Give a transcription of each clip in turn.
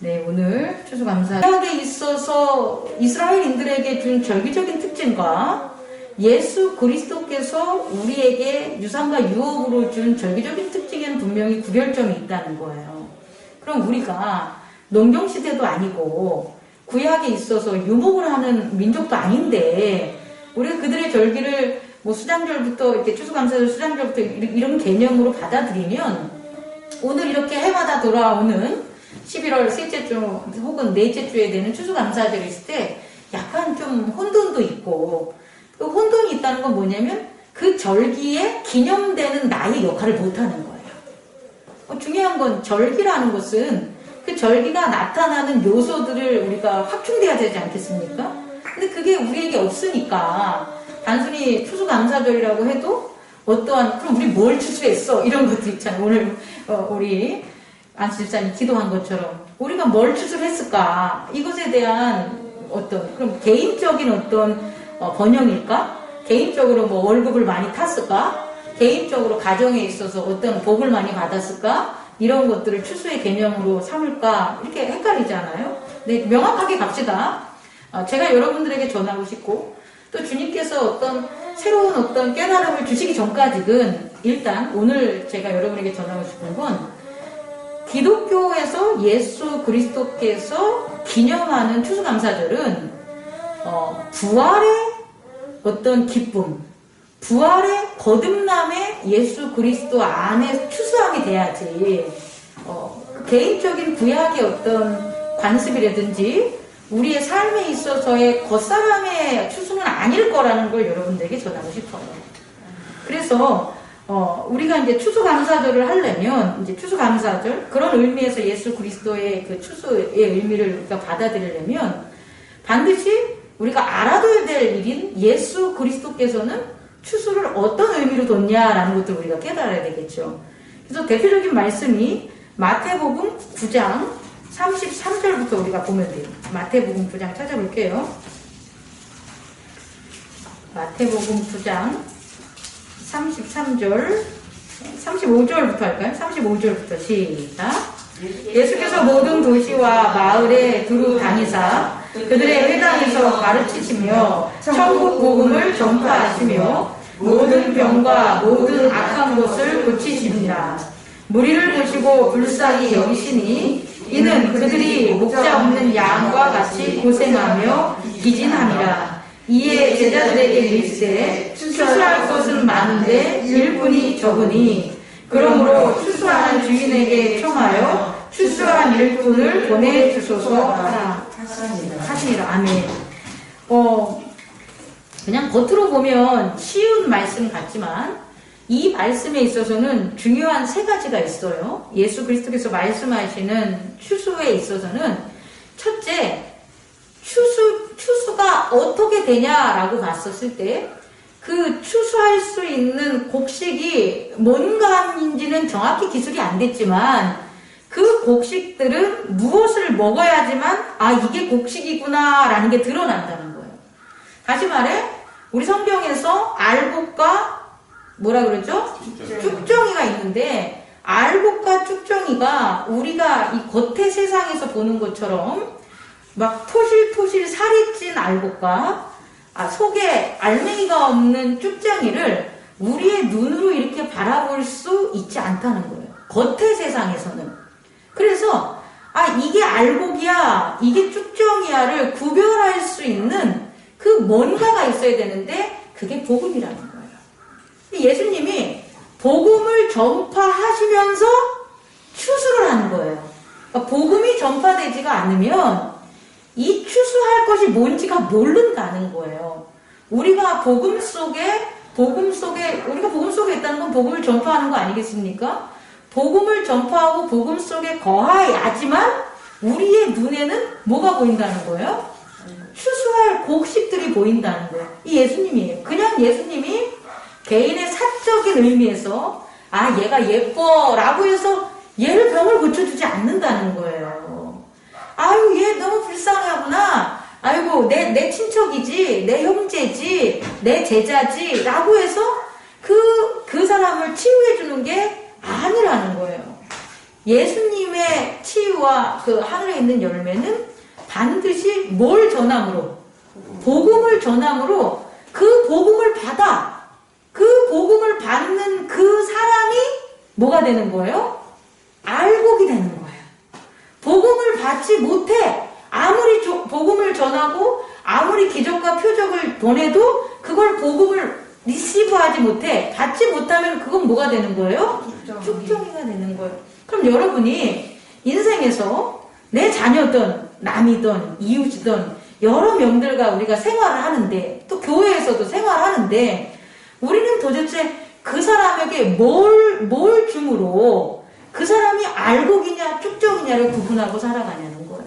네, 오늘 추수감사 구약에 있어서 이스라엘인들에게 준 절기적인 특징과 예수 그리스도께서 우리에게 유산과 유업으로 준 절기적인 특징에는 분명히 구별점이 있다는 거예요. 그럼 우리가 농경시대도 아니고 구약에 있어서 유목을 하는 민족도 아닌데 우리가 그들의 절기를 뭐 수장절부터 이렇게 추수감사절 수장절부터 이런 개념으로 받아들이면 오늘 이렇게 해마다 돌아오는 11월 셋째 주 혹은 넷째 주에 되는 추수감사절이 있을 때 약간 좀 혼돈도 있고 그 혼돈이 있다는 건 뭐냐면 그 절기에 기념되는 나의 역할을 못하는 거예요. 중요한 건 절기라는 것은 그 절기가 나타나는 요소들을 우리가 확충돼야 되지 않겠습니까? 근데 그게 우리에게 없으니까 단순히 추수감사절이라고 해도 어떠한 그럼 우리 뭘 추수했어? 이런 것도 있잖아요. 오늘 우리 안수 집사님 기도한 것처럼 우리가 뭘 추수를 했을까? 이것에 대한 어떤 그럼 개인적인 어떤 번영일까? 개인적으로 뭐 월급을 많이 탔을까? 개인적으로 가정에 있어서 어떤 복을 많이 받았을까? 이런 것들을 추수의 개념으로 삼을까? 이렇게 헷갈리잖아요. 네, 명확하게 갑시다. 제가 여러분들에게 전하고 싶고 또 주님께서 어떤 새로운 어떤 깨달음을 주시기 전까지는 일단 오늘 제가 여러분에게 전하고 싶은 건 기독교에서 예수 그리스도께서 기념하는 추수감사절은 부활의 어떤 기쁨, 부활의 거듭남의 예수 그리스도 안에 추수함이 돼야지 개인적인 구약의 어떤 관습이라든지 우리의 삶에 있어서의 겉사람의 추수는 아닐 거라는 걸 여러분들에게 전하고 싶어요. 그래서 우리가 이제 추수감사절을 하려면 이제 추수감사절 그런 의미에서 예수 그리스도의 그 추수의 의미를 우리가 받아들이려면 반드시 우리가 알아둬야 될 일인 예수 그리스도께서는 추수를 어떤 의미로 뒀냐라는 것도 우리가 깨달아야 되겠죠. 그래서 대표적인 말씀이 마태복음 9장 33절부터 우리가 보면 돼요. 마태복음 9장 찾아볼게요. 마태복음 9장 33절 35절부터 할까요? 35절부터 시작. 예수께서 모든 도시와 마을에 두루 다니사 그들의 회당에서 가르치시며 천국 복음을 전파하시며 모든 병과 모든 악한 것을 고치십니다. 무리를 보시고 불쌍히 여기시니 이는 그들이 목자 없는 양과 같이 고생하며 기진함이라. 이에 제자들에게 이르시되 추수할 것은 많은데 일꾼이 적으니 그러므로 추수하는 주인에게 청하여 추수한 일꾼을 보내주소서 하시니라. 아멘. 그냥 겉으로 보면 쉬운 말씀 같지만 이 말씀에 있어서는 중요한 세 가지가 있어요. 예수 그리스도께서 말씀하시는 추수에 있어서는 첫째, 추수가 어떻게 되냐라고 봤었을 때 그 추수할 수 있는 곡식이 뭔가인지는 정확히 기술이 안 됐지만 그 곡식들은 무엇을 먹어야지만 이게 곡식이구나 라는 게 드러난다는 거예요. 다시 말해 우리 성경에서 알곡과 뭐라 그러죠? 쭉정이가 있는데 알곡과 쭉정이가 우리가 이 겉의 세상에서 보는 것처럼 막 토실토실 살이 찐 알곡과 속에 알맹이가 없는 쭉정이를 우리의 눈으로 이렇게 바라볼 수 있지 않다는 거예요. 겉의 세상에서는. 그래서 이게 알곡이야 이게 쭉정이야를 구별할 수 있는 그 뭔가가 있어야 되는데 그게 복음이라는 거예요. 예수님이 복음을 전파하시면서 추수를 하는 거예요. 그러니까 복음이 전파되지가 않으면 이 추수할 것이 뭔지가 모른다는 거예요. 우리가 복음 속에 우리가 복음 속에 있다는 건 복음을 전파하는 거 아니겠습니까? 복음을 전파하고 복음 속에 거하야지만 우리의 눈에는 뭐가 보인다는 거예요? 추수할 곡식들이 보인다는 거예요. 이 예수님이에요. 그냥 예수님이 개인의 사적인 의미에서 얘가 예뻐 라고 해서 얘를 병을 고쳐주지 않는다는 거예요. 얘 너무 불쌍하구나. 아이고 내 친척이지 내 형제지 내 제자지 라고 해서 그 사람을 치유해 주는 게 아니라는 거예요. 예수님의 치유와 그 하늘에 있는 열매는 반드시 뭘 전함으로? 복음을 전함으로 그 복음을 받아. 그 복음을 받는 그 사람이 뭐가 되는 거예요? 알곡이 되는 거예요. 복음을 받지 못해. 아무리 복음을 전하고 아무리 기적과 표적을 보내도 그걸 복음을 리시브하지 못해. 받지 못하면 그건 뭐가 되는 거예요? 쭉정이가 되는 거예요. 그럼 여러분이 인생에서 내 자녀든 남이든 이웃이든 여러 명들과 우리가 생활을 하는데 또 교회에서도 생활하는데 우리는 도대체 그 사람에게 뭘 줌으로 그 사람이 알곡이냐 쭉정이냐를 구분하고 살아가냐는 거예요.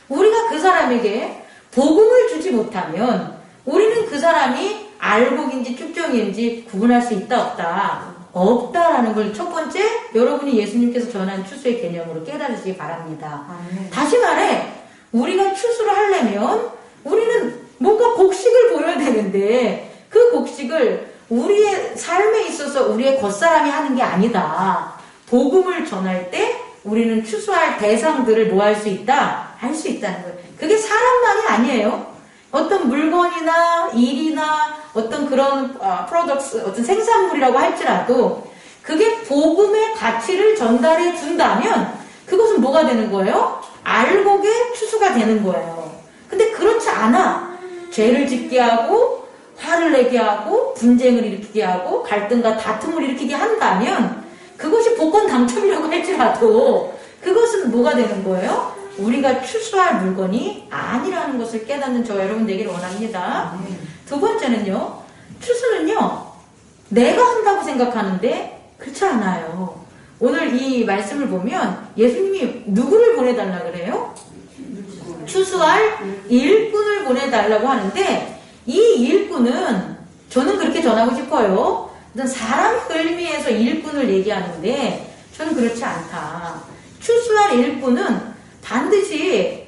우리가 그 사람에게 복음을 주지 못하면 우리는 그 사람이 알곡인지 쭉정인지 구분할 수 있다 없다? 없다라는 걸 첫 번째 여러분이 예수님께서 전한 추수의 개념으로 깨달으시기 바랍니다. 다시 말해 우리가 추수를 하려면 우리는 뭔가 곡식을 보여야 되는데 그 곡식을 우리의 삶에 있어서 우리의 겉사람이 하는 게 아니다. 복음을 전할 때 우리는 추수할 대상들을 뭐 할 수 있다? 할 수 있다는 거예요. 그게 사람만이 아니에요. 어떤 물건이나 일이나 어떤 그런 프로덕트, 어떤 생산물이라고 할지라도 그게 복음의 가치를 전달해 준다면 그것은 뭐가 되는 거예요? 알곡의 추수가 되는 거예요. 근데 그렇지 않아. 죄를 짓게 하고 화를 내게 하고 분쟁을 일으키게 하고 갈등과 다툼을 일으키게 한다면 그것이 복권 당첨이라고 할지라도 그것은 뭐가 되는 거예요? 우리가 추수할 물건이 아니라는 것을 깨닫는 저와 여러분 되기를 원합니다. 두 번째는요. 추수는요. 내가 한다고 생각하는데 그렇지 않아요. 오늘 이 말씀을 보면 예수님이 누구를 보내달라 그래요? 추수할 일꾼을 보내달라고 하는데 이 일꾼은 저는 그렇게 전하고 싶어요. 사람의 의미에서 일꾼을 얘기하는데 저는 그렇지 않다. 추수할 일꾼은 반드시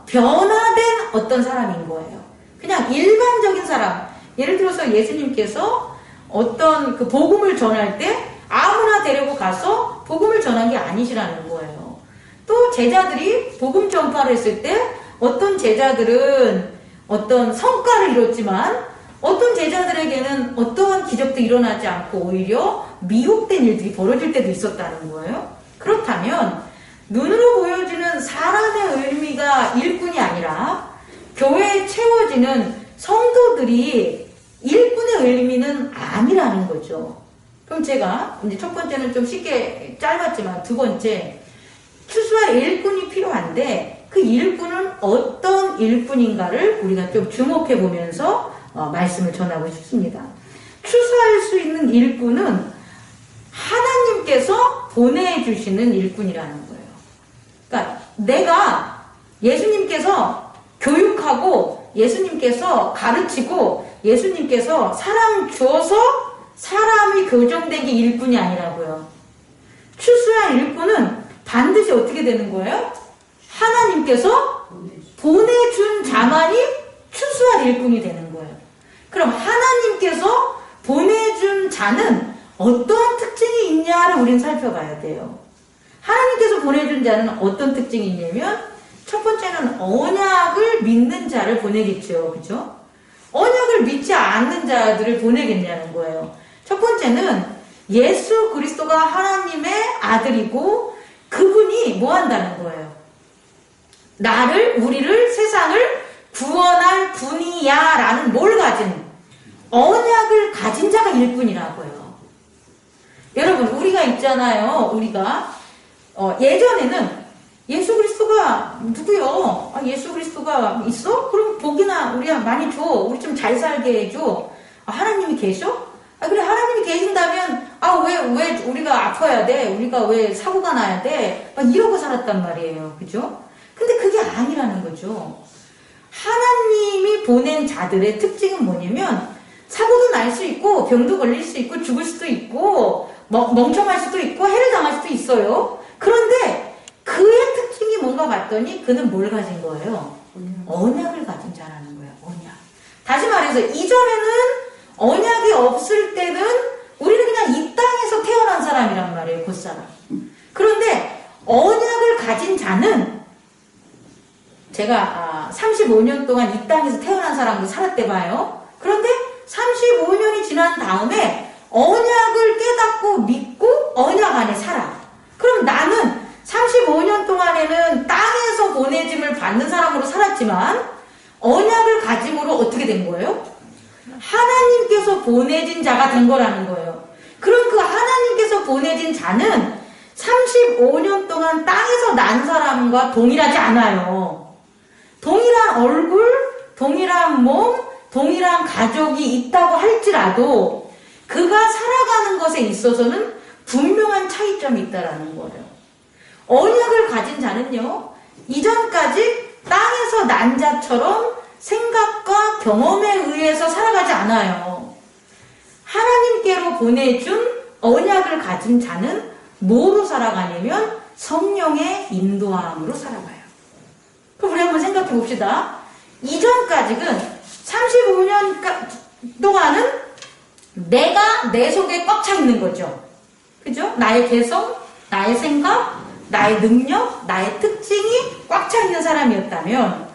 변화된 어떤 사람인 거예요. 그냥 일반적인 사람. 예를 들어서 예수님께서 어떤 그 복음을 전할 때 아무나 데리고 가서 복음을 전한 게 아니시라는 거예요. 또 제자들이 복음 전파를 했을 때 어떤 제자들은 어떤 성과를 이뤘지만 어떤 제자들에게는 어떠한 기적도 일어나지 않고 오히려 미혹된 일들이 벌어질 때도 있었다는 거예요. 그렇다면 눈으로 보여지는 사람의 의미가 일꾼이 아니라 교회에 채워지는 성도들이 일꾼의 의미는 아니라는 거죠. 그럼 제가 이제 첫 번째는 좀 쉽게 짧았지만 두 번째 추수할 일꾼이 필요한데 그 일꾼은 어떤 일꾼인가를 우리가 좀 주목해 보면서 말씀을 전하고 싶습니다. 추수할 수 있는 일꾼은 하나님께서 보내주시는 일꾼이라는 거예요. 그러니까 내가 예수님께서 교육하고 예수님께서 가르치고 예수님께서 사랑 주어서 사람이 교정되기 일꾼이 아니라고요. 추수할 일꾼은 반드시 어떻게 되는 거예요? 하나님께서 보내준 자만이 추수할 일꾼이 되는 거예요. 그럼 하나님께서 보내준 자는 어떠한 특징이 있냐를 우리는 살펴봐야 돼요. 하나님께서 보내준 자는 어떤 특징이 있냐면 첫 번째는 언약을 믿는 자를 보내겠죠. 그죠? 언약을 믿지 않는 자들을 보내겠냐는 거예요. 첫 번째는 예수 그리스도가 하나님의 아들이고 그분이 뭐 한다는 거예요? 우리를 세상을 구원할 분이야 라는 뭘 가진 언약을 가진 자가 일꾼이라고요. 여러분 우리가 있잖아요. 우리가 예전에는 예수 그리스도가 누구요? 예수 그리스도가 있어? 그럼 복이나 우리가 많이 줘. 우리 좀 잘 살게 해줘. 하나님이 계셔? 그래 하나님이 계신다면 왜 우리가 아파야 돼? 우리가 왜 사고가 나야 돼? 이러고 살았단 말이에요. 그죠? 근데 그게 아니라는 거죠. 하나님이 보낸 자들의 특징은 뭐냐면 사고도 날 수 있고 병도 걸릴 수 있고 죽을 수도 있고 멍청할 수도 있고 해를 당할 수도 있어요. 그런데 그의 특징이 뭔가 봤더니 그는 뭘 가진 거예요? 언약을 가진 자라는 거예요. 언약. 다시 말해서 이전에는 언약이 없을 때는 우리는 그냥 이 땅에서 태어난 사람이란 말이에요. 그 사람. 그런데 언약을 가진 자는, 제가 35년 동안 이 땅에서 태어난 사람도 살았대 봐요. 그런데 35년이 지난 다음에 언약을 깨닫고 믿고 언약 안에 살아. 그럼 나는 35년 동안에는 땅에서 보내짐을 받는 사람으로 살았지만 언약을 가짐으로 어떻게 된 거예요? 하나님께서 보내진 자가 된 거라는 거예요. 그럼 그 하나님께서 보내진 자는 35년 동안 땅에서 난 사람과 동일하지 않아요. 동일한 얼굴, 동일한 몸, 동일한 가족이 있다고 할지라도 그가 살아가는 것에 있어서는 분명한 차이점이 있다라는 거예요. 언약을 가진 자는요, 이전까지 땅에서 난 자처럼 생각과 경험에 의해서 살아가지 않아요. 하나님께로 보내준 언약을 가진 자는 뭐로 살아가냐면 성령의 인도함으로 살아가요. 그럼 우리 한번 생각해 봅시다. 이전까지는 35년 동안은 내가 내 속에 꽉 차 있는 거죠. 그죠? 나의 개성, 나의 생각, 나의 능력, 나의 특징이 꽉 차 있는 사람이었다면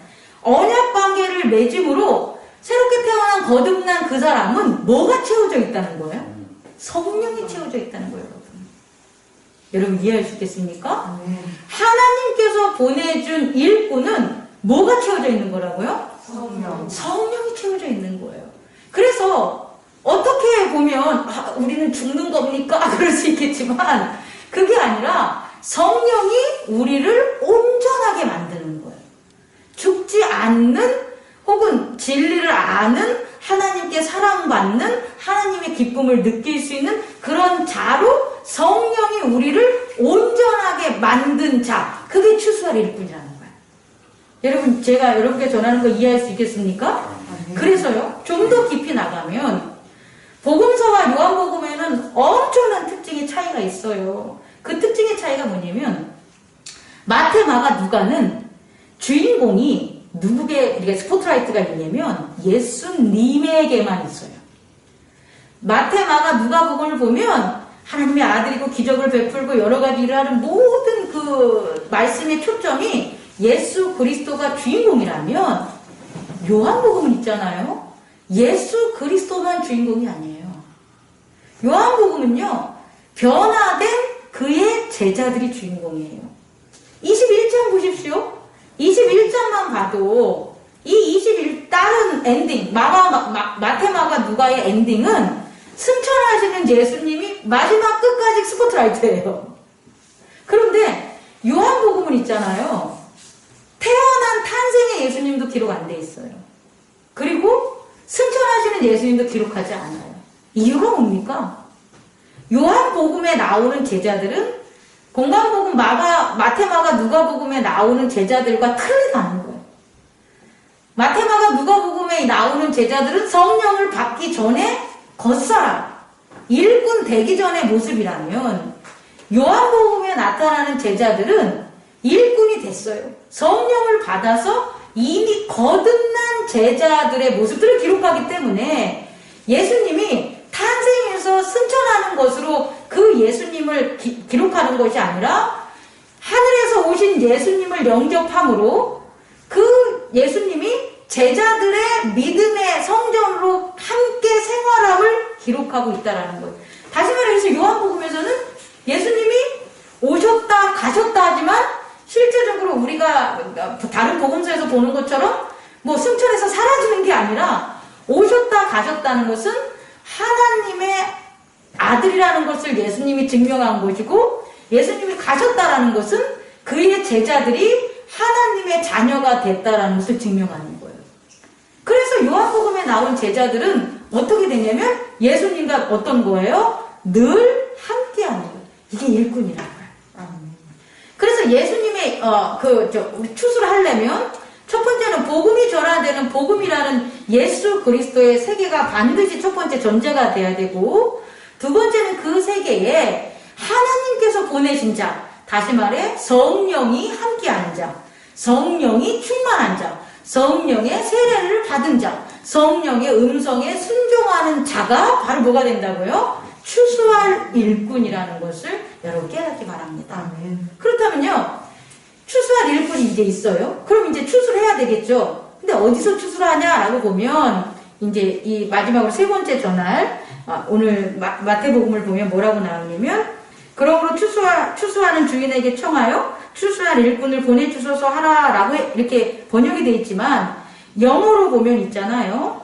언약 관계를 맺음으로 새롭게 태어난 거듭난 그 사람은 뭐가 채워져 있다는 거예요? 성령이 채워져 있다는 거예요, 여러분. 여러분 이해할 수 있겠습니까? 하나님께서 보내준 일꾼은 뭐가 채워져 있는 거라고요? 성령. 성령이 채워져 있는 거예요. 그래서 어떻게 보면 우리는 죽는 겁니까? 그럴 수 있겠지만 그게 아니라 성령이 우리를 온전하게 만드는 거예요. 죽지 않는 혹은 진리를 아는 하나님께 사랑받는 하나님의 기쁨을 느낄 수 있는 그런 자로 성령이 우리를 온전하게 만든 자, 그게 추수할 일꾼이라는 거예요. 여러분, 제가 여러분께 전하는 거 이해할 수 있겠습니까? 그래서요, 좀 더 깊이 나가면 복음서와 요한복음에는 엄청난 특징의 차이가 있어요. 그 특징의 차이가 뭐냐면 마태, 마가, 누가는 주인공이 누구게 우리가 스포트라이트가 있냐면 예수님에게만 있어요. 마태, 마가, 누가복음을 보면 하나님의 아들이고 기적을 베풀고 여러 가지 일을 하는 모든 그 말씀의 초점이 예수 그리스도가 주인공이라면 요한복음은 있잖아요. 예수 그리스도만 주인공이 아니에요. 요한복음은요, 변화된 그의 제자들이 주인공이에요. 21장 보십시오. 21장만 봐도 이 다른 엔딩, 마태, 마가, 누가의 엔딩은 승천하시는 예수님이 마지막 끝까지 스포트라이트예요. 그런데 요한복음은 있잖아요. 태어난 탄생의 예수님도 기록 안 돼 있어요. 그리고 승천하시는 예수님도 기록하지 않아요. 이유가 뭡니까? 요한복음에 나오는 제자들은 공관복음, 마태, 마가, 누가복음에 나오는 제자들과 틀리다는 거예요. 마태, 마가, 누가복음에 나오는 제자들은 성령을 받기 전에 겉사람, 일꾼 되기 전의 모습이라면 요한복음에 나타나는 제자들은 일꾼이 됐어요. 성령을 받아서 이미 거듭난 제자들의 모습들을 기록하기 때문에 예수님이 탄생에서 승천하는 것으로 그 예수님을 기록하는 것이 아니라 하늘에서 오신 예수님을 영접함으로 그 예수님이 제자들의 믿음의 성전으로 함께 생활함을 기록하고 있다는 거예요. 다시 말해서 요한복음에서는 예수님이 오셨다 가셨다 하지만 실제적으로 우리가 다른 복음서에서 보는 것처럼 뭐 승천해서 사라지는 게 아니라 오셨다 가셨다는 것은 하나님의 아들이라는 것을 예수님이 증명한 것이고 예수님이 가셨다라는 것은 그의 제자들이 하나님의 자녀가 됐다라는 것을 증명하는 거예요. 그래서 요한복음에 나온 제자들은 어떻게 되냐면 예수님과 어떤 거예요? 늘 함께하는 거예요. 이게 일꾼이라는 거예요. 그래서 예수님의 우리 추수를 하려면 첫 번째는 복음이 전하되는 복음이라는 예수 그리스도의 세계가 반드시 첫 번째 전제가 돼야 되고, 두 번째는 그 세계에 하나님께서 보내신 자, 다시 말해 성령이 함께하는 자, 성령이 충만한 자, 성령의 세례를 받은 자, 성령의 음성에 순종하는 자가 바로 뭐가 된다고요? 추수할 일꾼이라는 것을 여러분 깨닫기 바랍니다. 아멘. 그렇다면요, 추수할 일꾼이 이제 있어요. 그럼 이제 추수를 해야 되겠죠. 근데 어디서 추수를 하냐라고 보면 이제 이 마지막으로 세 번째 전할 오늘 마태복음을 보면 뭐라고 나오냐면, 그러므로 추수하는 주인에게 청하여 추수할 일꾼을 보내주소서 하라라고 이렇게 번역이 되어 있지만, 영어로 보면 있잖아요.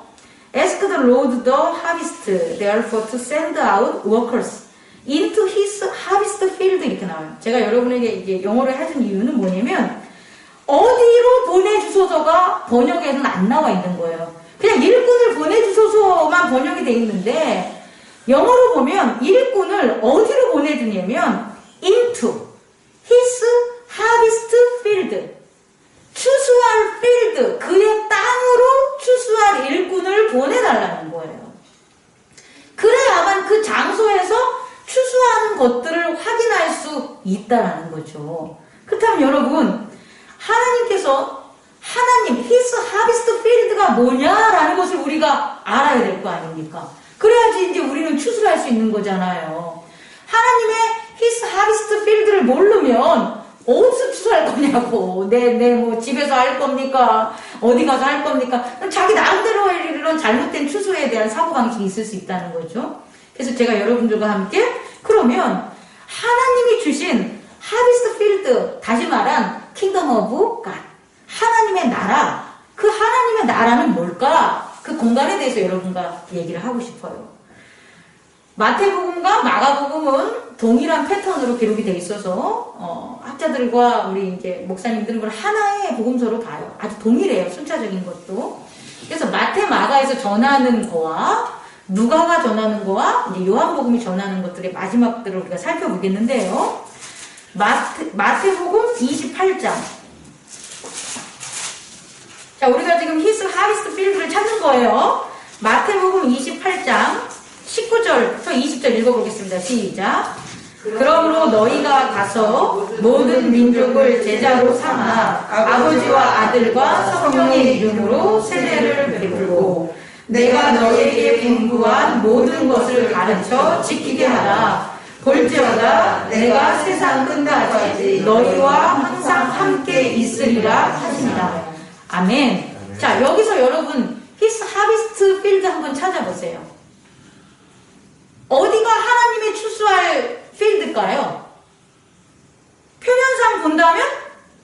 Ask the Lord the harvest, therefore to send out workers into his harvest field 이렇게 나와요. 제가 여러분에게 이제 영어로 해준 이유는 뭐냐면, 어디로 보내주소서가 번역에는 안 나와 있는 거예요. 그냥 일꾼을 보내주소서만 번역이 돼 있는데, 영어로 보면 일꾼을 어디로 보내주냐면 into his harvest field, 추수할 필드, 그의 땅으로 추수할 일꾼을 보내달라는 거예요. 그래야만 그 장소에서 추수하는 것들을 확인할 수 있다라는 거죠. 그렇다면 여러분, 하나님께서 his harvest field가 뭐냐라는 것을 우리가 알아야 될 거 아닙니까? 그래야지 이제 우리는 추수를 할 수 있는 거잖아요. 하나님의 his harvest field를 모르면 어디서 추수할 거냐고. 뭐 집에서 할 겁니까? 어디 가서 할 겁니까? 자기 나름대로 이런 잘못된 추수에 대한 사고방식이 있을 수 있다는 거죠. 그래서 제가 여러분들과 함께 그러면 하나님이 주신 하비스트 필드, 다시 말한 킹덤 오브 갓, 하나님의 나라, 그 하나님의 나라는 뭘까? 그 공간에 대해서 여러분과 얘기를 하고 싶어요. 마태복음과 마가복음은 동일한 패턴으로 기록이 돼 있어서 학자들과 우리 이제 목사님들은 그걸 하나의 복음서로 봐요. 아주 동일해요. 순차적인 것도. 그래서 마태, 마가에서 전하는 거와 누가가 전하는 거와 이제 요한복음이 전하는 것들의 마지막들을 우리가 살펴보겠는데요. 마태복음 28장. 자, 우리가 지금 히스 하비스트 필드를 찾는 거예요. 마태복음 28장 19절부터 20절 읽어보겠습니다. 시작. 그러므로 너희가 가서 모든 민족을 제자로 삼아 아버지와 아들과 성령의 이름으로 세례를 베풀고 내가 너희에게 분부한 모든 것을 가르쳐 지키게 하라. 볼지어다 내가 세상 끝까지 너희와 항상 함께 있으리라 하시니라. 아멘. 자, 여기서 여러분 히스 하비스트 필드 한번 찾아보세요. 어디가 하나님의 추수할 필드일까요? 표면상 본다면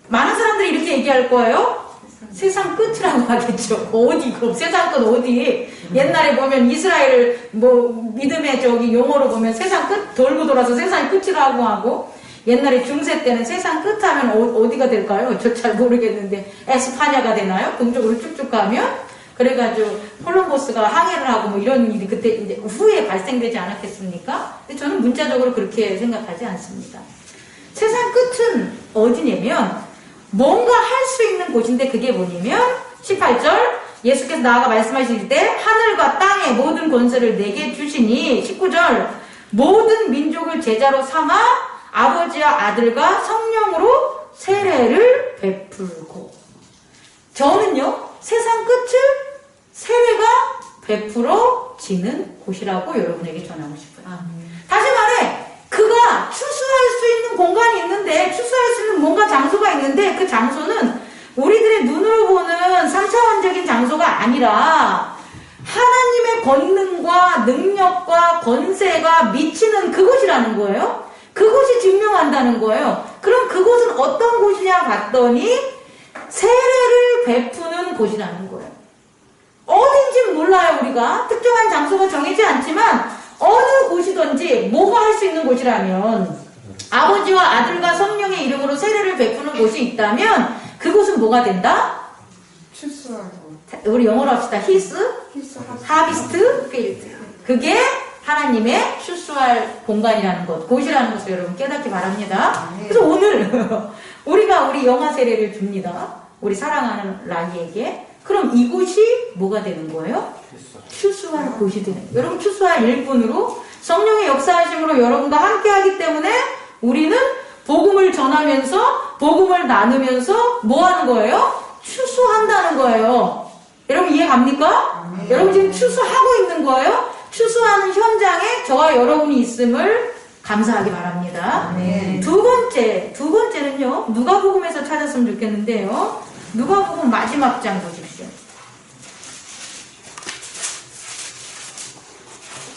많은 사람들이 이렇게 얘기할 거예요. 세상 끝이라고 하겠죠. 어디, 그럼 세상 끝 어디? 옛날에 보면 이스라엘 믿음의 저기 용어로 보면 세상 끝 돌고 돌아서 세상이 끝이라고 하고, 옛날에 중세 때는 세상 끝 하면 어디가 될까요? 저 잘 모르겠는데 에스파냐가 되나요? 동쪽으로 쭉쭉 가면? 그래가지고 콜럼버스가 항해를 하고 뭐 이런 일이 그때 이제 후에 발생되지 않았겠습니까? 근데 저는 문자적으로 그렇게 생각하지 않습니다. 세상 끝은 어디냐면 뭔가 할 수 있는 곳인데, 그게 뭐냐면 18절 예수께서 나아가 말씀하실 때 하늘과 땅의 모든 권세를 내게 주시니, 19절 모든 민족을 제자로 삼아 아버지와 아들과 성령으로 세례를 베풀고. 저는요, 세상 끝을 세례가 베풀어지는 곳이라고 여러분에게 전하고 싶어요. 다시 말해, 그가 추수할 수 있는 공간이 있는데, 추수할 수 있는 뭔가 장소가 있는데, 그 장소는 우리들의 눈으로 보는 3차원적인 장소가 아니라 하나님의 권능과 능력과 권세가 미치는 그곳이라는 거예요. 그곳이 증명한다는 거예요. 그럼 그곳은 어떤 곳이냐 봤더니 세례를 베푸는 곳이라는 거예요. 어딘지는 몰라요. 우리가 특정한 장소가 정해지지 않지만 어느 곳이든지 뭐가 할 수 있는 곳이라면, 아버지와 아들과 성령의 이름으로 세례를 베푸는 곳이 있다면 그곳은 뭐가 된다? 추수하고. 우리 영어로 합시다. His harvest field. 그게 하나님의 추수할 공간이라는 것, 곳이라는 것을 여러분 깨닫기 바랍니다. 그래서 오늘 우리가 우리 영화 세례를 줍니다. 우리 사랑하는 라니에게. 그럼 이곳이 뭐가 되는 거예요? 추수할 곳이 되는 거예요. 여러분, 추수할 일꾼으로 성령의 역사하심으로 여러분과 함께하기 때문에 우리는 복음을 전하면서, 복음을 나누면서 뭐 하는 거예요? 추수한다는 거예요. 여러분 이해 갑니까? 여러분 지금 추수하고 있는 거예요? 추수하는 현장에 저와 여러분이 있음을 감사하기 바랍니다. 네. 두 번째는요, 누가복음에서 찾았으면 좋겠는데요. 누가복음 마지막 장 보십시오.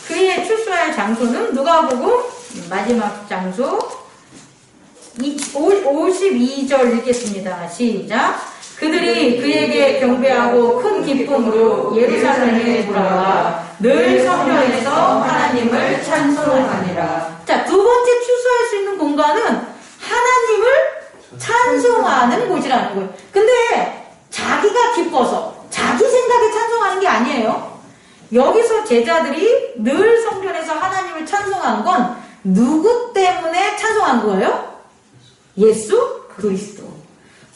그의 출소할 장소는 누가복음 마지막 장소 52절 읽겠습니다. 시작. 그들이 그에게 경배하고 큰 기쁨으로 예루살렘에 돌아와 늘 성전에서 하나님을 찬송하니라. 자, 두 번째 추수할 수 있는 공간은 하나님을 찬송하는 곳이라는 거예요. 근데 자기가 기뻐서 자기 생각에 찬송하는 게 아니에요. 여기서 제자들이 늘 성전에서 하나님을 찬송한 건 누구 때문에 찬송한 거예요? 예수 그리스도.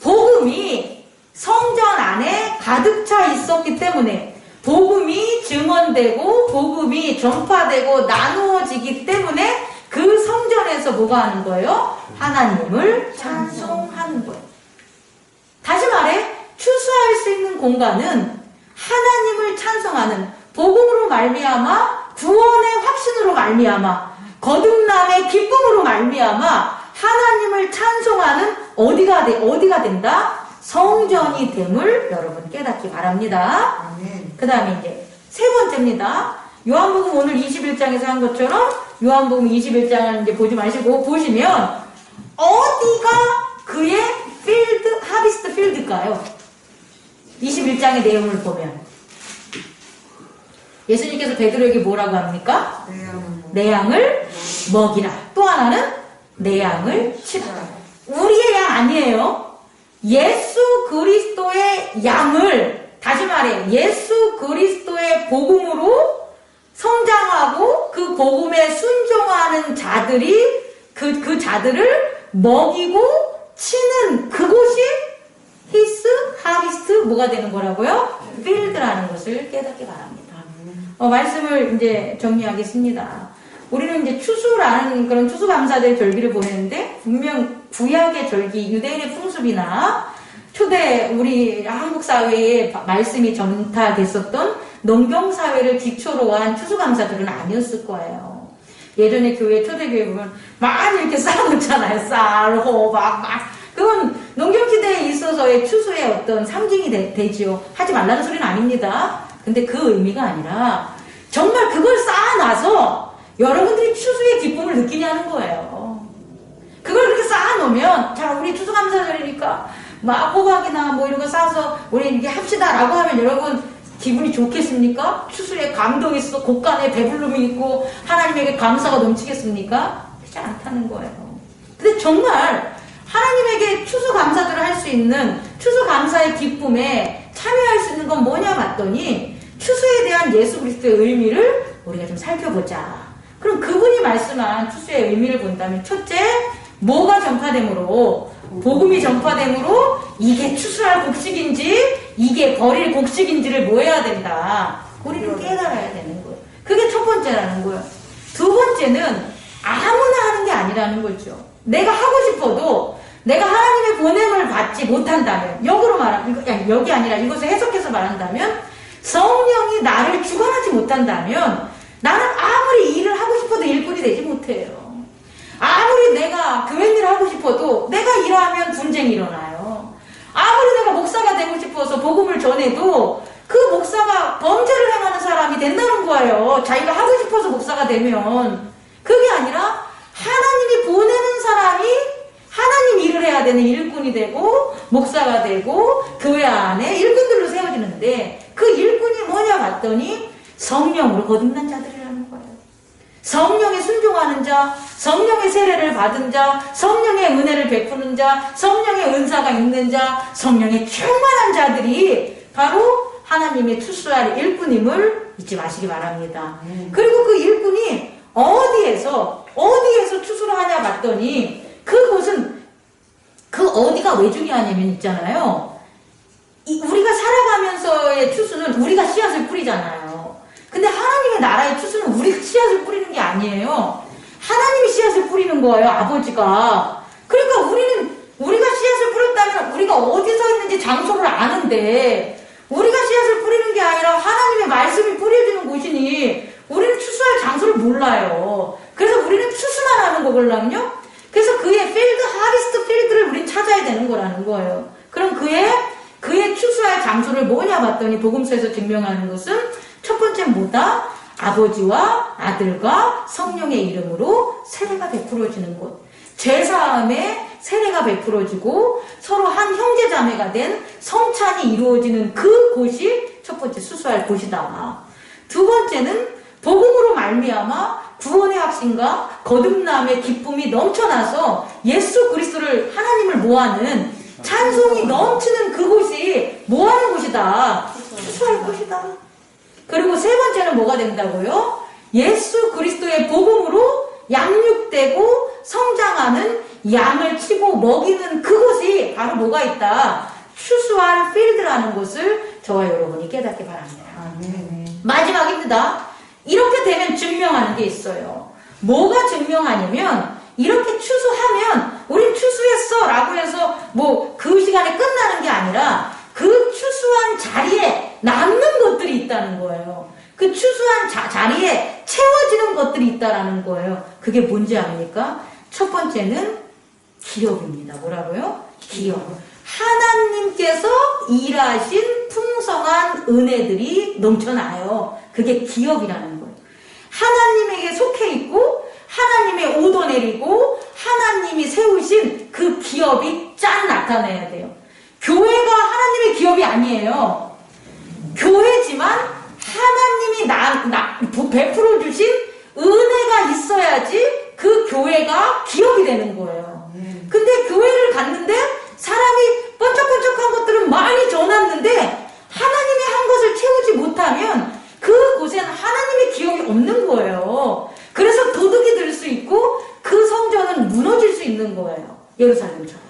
복음이 성전 안에 가득 차 있었기 때문에, 복음이 증언되고 복음이 전파되고 나누어지기 때문에 그 성전에서 뭐가 하는 거예요? 하나님을 찬송하는 거예요. 다시 말해, 추수할 수 있는 공간은 하나님을 찬송하는, 복음으로 말미암아 구원의 확신으로 말미암아 거듭남의 기쁨으로 말미암아 하나님을 찬송하는 어디가 된다? 성전이 됨을 여러분 깨닫기 바랍니다. 그 다음에 이제 세 번째입니다. 요한복음 오늘 21장에서 한 것처럼 요한복음 21장을 이제 보지 마시고 보시면 어디가 그의 하비스트 필드일까요? 21장의 내용을 보면 예수님께서 베드로에게 뭐라고 합니까? 내 양을 먹이라. 또 하나는 내 양을 치라. 우리의 양 아니에요. 예수 그리스도의 양을, 다시 말해 예수 그리스도의 복음으로 성장하고 그 복음에 순종하는 자들이 그 자들을 먹이고 치는 그곳이 히스 하비스트 뭐가 되는 거라고요? 필드라는 것을 깨닫기 바랍니다. 말씀을 이제 정리하겠습니다. 우리는 이제 추수라는 그런 추수감사절 절기를 보내는데, 분명 구약의 절기, 유대인의 풍습이나 초대 우리 한국 사회에 말씀이 전파됐었던 농경사회를 기초로 한 추수감사들은 아니었을 거예요. 예전에 교회, 초대교회 보면 많이 이렇게 쌓아놓잖아요. 쌀, 호박, 막. 그건 농경시대에 있어서의 추수의 어떤 상징이 되지요. 하지 말라는 소리는 아닙니다. 근데 그 의미가 아니라 정말 그걸 쌓아놔서 여러분들이 추수의 기쁨을 느끼냐는 거예요. 그걸 그렇게 쌓아놓으면, 자, 우리 추수감사절이니까 막 호박이나 뭐 이런 거 싸서 우리 이렇게 합시다라고 하면 여러분 기분이 좋겠습니까? 추수에 감동이 있어, 곳간에 배부름이 있고 하나님에게 감사가 넘치겠습니까? 그렇지 않다는 거예요. 근데 정말 하나님에게 추수감사들을 할 수 있는 추수감사의 기쁨에 참여할 수 있는 건 뭐냐 봤더니 추수에 대한 예수 그리스도의 의미를 우리가 좀 살펴보자. 그럼 그분이 말씀한 추수의 의미를 본다면, 첫째, 뭐가 전파됨으로, 복음이 전파됨으로 이게 추수할 곡식인지 이게 버릴 곡식인지를 뭐 해야 된다. 우리는 깨달아야 되는 거예요. 그게 첫 번째라는 거예요. 두 번째는 아무나 하는 게 아니라는 거죠. 내가 하고 싶어도 내가 하나님의 보냄을 받지 못한다면, 역으로 말하면, 여기 아니라 이것을 해석해서 말한다면, 성령이 나를 주관하지 못한다면 나는 아무리 일을 하고 싶어도 일꾼이 되지 못해요. 아무리 내가 교회일을 하고 싶어도 내가 일하면 분쟁이 일어나요. 아무리 내가 목사가 되고 싶어서 복음을 전해도 그 목사가 범죄를 행하는 사람이 된다는 거예요. 자기가 하고 싶어서 목사가 되면. 그게 아니라 하나님이 보내는 사람이 하나님 일을 해야 되는 일꾼이 되고 목사가 되고 교회 안에 일꾼들로 세워지는데, 그 일꾼이 뭐냐 봤더니 성령으로 거듭난 자들이라는 거예요. 성령에 순종하는 자, 성령의 세례를 받은 자, 성령의 은혜를 베푸는 자, 성령의 은사가 있는 자, 성령에 충만한 자들이 바로 하나님의 추수할 일꾼임을 잊지 마시기 바랍니다. 그리고 그 일꾼이 어디에서 추수를 하냐 봤더니, 그곳은 그 어디가 왜 중요하냐면 있잖아요. 우리가 살아가면서의 추수는 우리가 씨앗을 뿌리잖아요. 근데 하나님의 나라의 추수는 우리가 씨앗을 뿌리는 게 아니에요. 하나님이 씨앗을 뿌리는 거예요, 아버지가. 그러니까 우리가 씨앗을 뿌렸다면 우리가 어디서 있는지 장소를 아는데, 우리가 씨앗을 뿌리는 게 아니라 하나님의 말씀이 뿌려지는 곳이니 우리는 장소를 몰라요. 그래서 우리는 추수만 하는 거걸랑요. 그래서 그의 필드, 하리스트 필드를 우린 찾아야 되는 거라는 거예요. 그럼 그의 추수할 장소를 뭐냐 봤더니 복음서에서 증명하는 것은 첫 번째 뭐다? 아버지와 아들과 성령의 이름으로 세례가 베풀어지는 곳. 죄사함에 세례가 베풀어지고 서로 한 형제자매가 된 성찬이 이루어지는 그 곳이 첫 번째 수수할 곳이다. 두 번째는 복음으로 말미암아 구원의 확신과 거듭남의 기쁨이 넘쳐나서 예수 그리스도를 하나님을 모하는 찬송이 넘치는 그곳이 뭐하는 곳이다? 추수할 곳이다. 그리고 세 번째는 뭐가 된다고요? 예수 그리스도의 복음으로 양육되고 성장하는 양을 치고 먹이는 그곳이 바로 뭐가 있다? 추수할 필드라는 것을 저와 여러분이 깨닫기 바랍니다. 마지막입니다. 이렇게 되면 증명하는 게 있어요. 뭐가 증명하냐면 이렇게 추수하면 우린 추수했어 라고 해서 뭐 그 시간에 끝나는 게 아니라 그 추수한 자리에 남는 것들이 있다는 거예요. 그 추수한 자리에 채워지는 것들이 있다라는 거예요. 그게 뭔지 압니까? 첫 번째는 기업입니다. 뭐라고요? 기업. 하나님께서 일하신 풍성한 은혜들이 넘쳐나요. 그게 기업이라는 거예요. 하나님에게 속해 있고 하나님의 오더 내리고 하나님이 세우신 그 기업이 쫙 나타나야 돼요. 교회가 하나님의 기업이 아니에요. 교회지만 하나님이 베풀어 주신 은혜가 있어야지 그 교회가 기업이 되는 거예요. 근데 교회를 갔는데 사람이 번쩍번쩍한 것들은 많이 전했는데 하나님이 한 것을 채우지 못하면 그곳에는 하나님의 기업이 없는 거예요. 그래서 도둑이 들 수 있고 그 성전은 무너질 수 있는 거예요. 예루살렘처럼.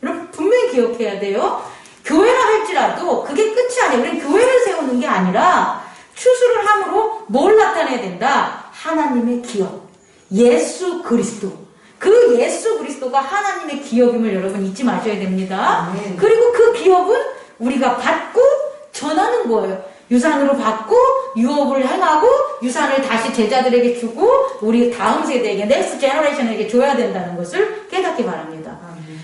여러분 분명히 기억해야 돼요. 교회라 할지라도 그게 끝이 아니에요. 우리는 교회를 세우는 게 아니라 추수를 함으로 뭘 나타내야 된다? 하나님의 기업. 예수 그리스도. 그 예수 그리스도가 하나님의 기업임을 여러분 잊지 마셔야 됩니다. 그리고 그 기업은 우리가 받고 전하는 거예요. 유산으로 받고 유업을 행하고 유산을 다시 제자들에게 주고 우리 다음 세대에게 넥스트 제너레이션에게 줘야 된다는 것을 깨닫기 바랍니다.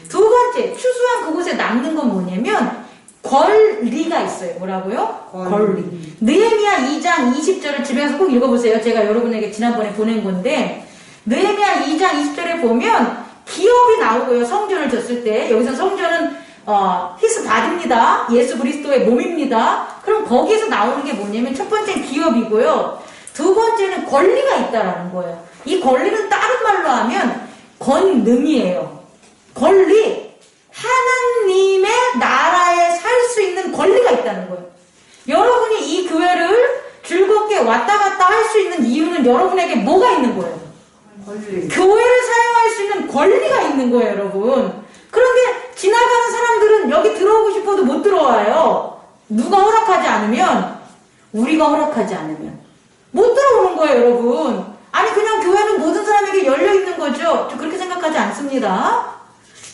두 번째, 추수한 그곳에 남는 건 뭐냐면 권리가 있어요. 뭐라고요? 권리. 느헤미야 2장 20절을 집에 가서 꼭 읽어보세요. 제가 여러분에게 지난번에 보낸 건데 느헤미야 2장 20절에 보면 기업이 나오고요. 성전을 졌을 때 여기서 성전은 히스 바디입니다. 예수 그리스도의 몸입니다. 그럼 거기에서 나오는 게 뭐냐면 첫 번째는 기업이고요. 두 번째는 권리가 있다라는 거예요. 이 권리는 다른 말로 하면 권능이에요. 권리. 하나님의 나라에 살 수 있는 권리가 있다는 거예요. 여러분이 이 교회를 즐겁게 왔다 갔다 할 수 있는 이유는 여러분에게 뭐가 있는 거예요? 권리. 교회를 사용할 수 있는 권리가 있는 거예요, 여러분. 그런데 지나가는 사람들은 여기 들어오고 싶어도 못 들어와요. 누가 허락하지 않으면, 우리가 허락하지 않으면 못 들어오는 거예요, 여러분. 아니 그냥 교회는 모든 사람에게 열려 있는 거죠. 저 그렇게 생각하지 않습니다.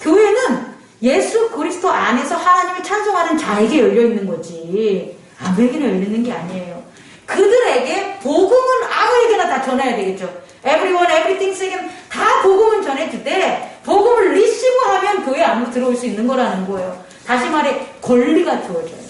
교회는 예수 그리스도 안에서 하나님을 찬송하는 자에게 열려 있는 거지 아무에게나 열려 있는 게 아니에요. 그들에게 복음은 아무에게나 다 전해야 되겠죠. Everyone, everything에게 다 복음은 전해주되 복음을 리시브하면 교회 안으로 들어올 수 있는 거라는 거예요. 다시 말해 권리가 주어져요.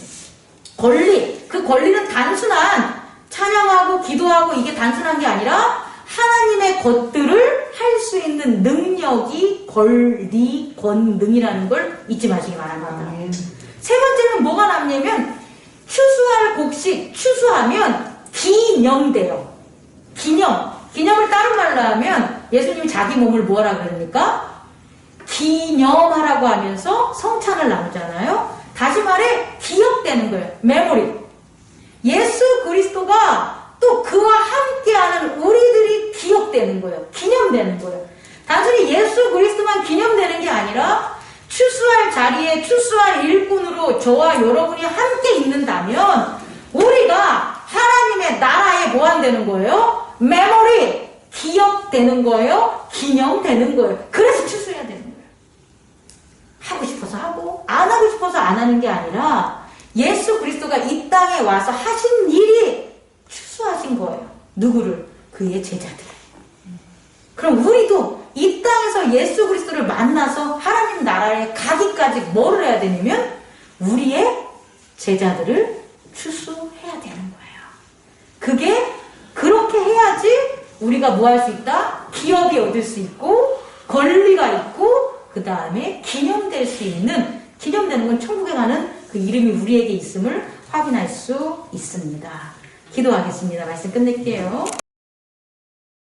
권리. 그 권리는 단순한 찬양하고 기도하고 이게 단순한 게 아니라 하나님의 것들을 할 수 있는 능력이 권리, 권능이라는 걸 잊지 마시기 바랍니다. 세 번째는 뭐가 남냐면 추수할 곡식, 추수하면 기념돼요. 기념을 다른 말로 하면 예수님이 자기 몸을 뭐하라 그러니까 기념하라고 하면서 성찬을 나누잖아요. 다시 말해 기억되는 거예요. 메모리. 예수 그리스도가 또 그와 함께하는 우리들이 기억되는 거예요. 기념되는 거예요. 단순히 예수 그리스도만 기념되는 게 아니라 추수할 자리에 추수할 일꾼으로 저와 여러분이 함께 있는다면 우리가 하나님의 나라에 뭐 한다는 거예요? 메모리, 기억되는 거예요. 기념되는 거예요. 그래서 추수해야 되는 거예요. 하고 싶어서 하고 안 하고 싶어서 안 하는 게 아니라 예수 그리스도가 이 땅에 와서 하신 일이 추수하신 거예요. 누구를? 그의 제자들. 그럼 우리도 이 땅에서 예수 그리스도를 만나서 하나님 나라에 가기까지 뭐를 해야 되냐면 우리의 제자들을 추수해야 되는 거예요. 그게 그렇게 해야지 우리가 뭐 할 수 있다? 기업이 얻을 수 있고 권리가 있고 그 다음에 기념될 수 있는, 기념되는 건 천국에 가는 그 이름이 우리에게 있음을 확인할 수 있습니다. 기도하겠습니다. 말씀 끝낼게요.